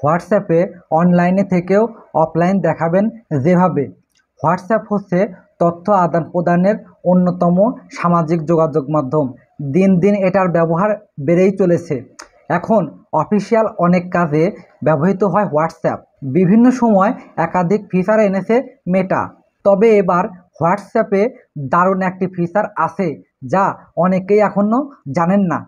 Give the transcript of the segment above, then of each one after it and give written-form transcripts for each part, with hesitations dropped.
হোয়াটসঅ্যাপে অনলাইনে থেকেও অফলাইন দেখাবেন যেভাবে। হোয়াটসঅ্যাপ হচ্ছে তথ্য আদান প্রদানের অন্যতম সামাজিক যোগাযোগ মাধ্যম। দিন দিন এটার ব্যবহার বেড়েই চলেছে। এখন অফিসিয়াল অনেক কাজে ব্যবহৃত হয় হোয়াটসঅ্যাপ। বিভিন্ন সময় একাধিক ফিচার এনেছে মেটা। তবে এবার হোয়াটসঅ্যাপে দারুণ একটি ফিচার আছে যা অনেকেই এখনও জানেন না।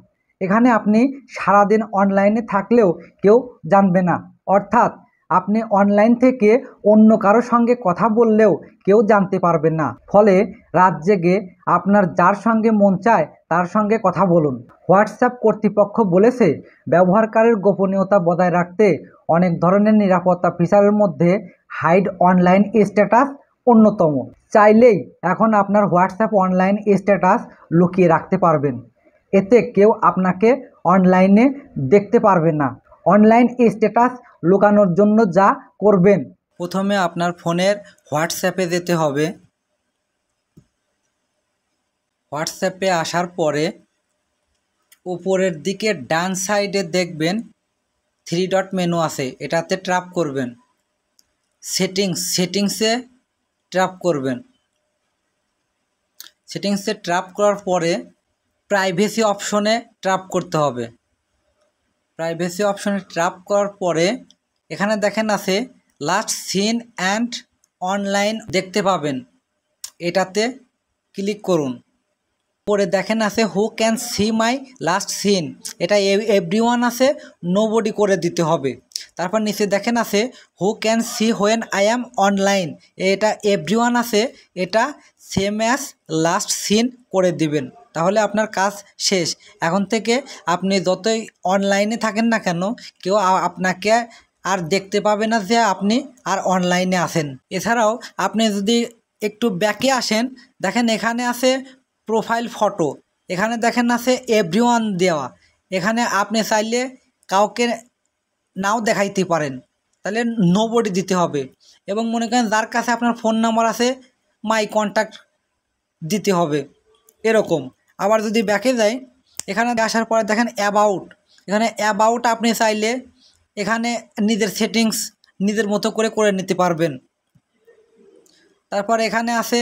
এখানে আপনি সারাদিন অনলাইনে থাকলেও কেউ জানবে না, অর্থাৎ আপনি অনলাইন থেকে অন্য কারোর সঙ্গে কথা বললেও কেউ জানতে পারবে না। ফলে রাত জেগে আপনার যার সঙ্গে মন চায় তার সঙ্গে কথা বলুন। হোয়াটসঅ্যাপ কর্তৃপক্ষ বলেছে, ব্যবহারকারীর গোপনীয়তা বজায় রাখতে অনেক ধরনের নিরাপত্তা ফিচারের মধ্যে হাইড অনলাইন স্ট্যাটাস অন্যতম। চাইলেই এখন আপনার হোয়াটসঅ্যাপ অনলাইন স্ট্যাটাস লুকিয়ে রাখতে পারবেন। এতে কেউ আপনাকে অনলাইনে দেখতে পারবে না। অনলাইন স্ট্যাটাস লুকানোর জন্য যা করবেন, প্রথমে আপনার ফোনের হোয়াটসঅ্যাপে যেতে হবে। হোয়াটসঅ্যাপে আসার পরে উপরের দিকে ডান সাইডে দেখবেন 3 ডট মেনু আছে, এটাতে ট্যাপ করবেন। সেটিংসে ট্যাপ করবেন। সেটিংসে ট্যাপ করার পরে প্রাইভেসি অপশনে ট্যাপ করতে হবে। প্রাইভেসি অপশনে ট্যাপ করার পরে এখানে দেখেন আছে লাস্ট সিন অ্যান্ড অনলাইন দেখতে পাবেন, এটাতে ক্লিক করুন। পরে দেখেন আছে who can see my last seen, এটা এভরিওয়ান আছে, নোবডি করে দিতে হবে। তারপর নিচে দেখেন আছে who can see when I am online, এটা এভরিওয়ান আছে, এটা সেম অ্যাজ লাস্ট সিন করে দিবেন। তাহলে আপনার কাজ শেষ। এখন থেকে আপনি যতই অনলাইনে থাকেন না কেন, কেউ আপনাকে আর দেখতে পাবে না যে আপনি আর অনলাইনে আছেন। এছাড়াও আপনি যদি একটু ব্যাকে আসেন, দেখেন এখানে আছে প্রোফাইল ফটো, এখানে দেখেন আছে এভরিওয়ান দেওয়া। এখানে আপনি চাইলে কাউকে নাও দেখাইতে পারেন, তাহলে নোবডি দিতে হবে। এবং মনে করেন যার কাছে আপনার ফোন নাম্বার আছে, মাই কন্ট্যাক্ট দিতে হবে এরকম। আবার যদি ব্যাকে যাই, এখানে আসার পরে দেখেন অ্যাবাউট, এখানে অ্যাবাউট আপনি চাইলে এখানে নিজের সেটিংস নিজের মতো করে নিতে পারবেন। তারপর এখানে আছে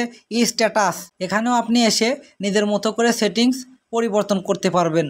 স্ট্যাটাস, এখানেও আপনি এসে নিজের মতো করে সেটিংস পরিবর্তন করতে পারবেন।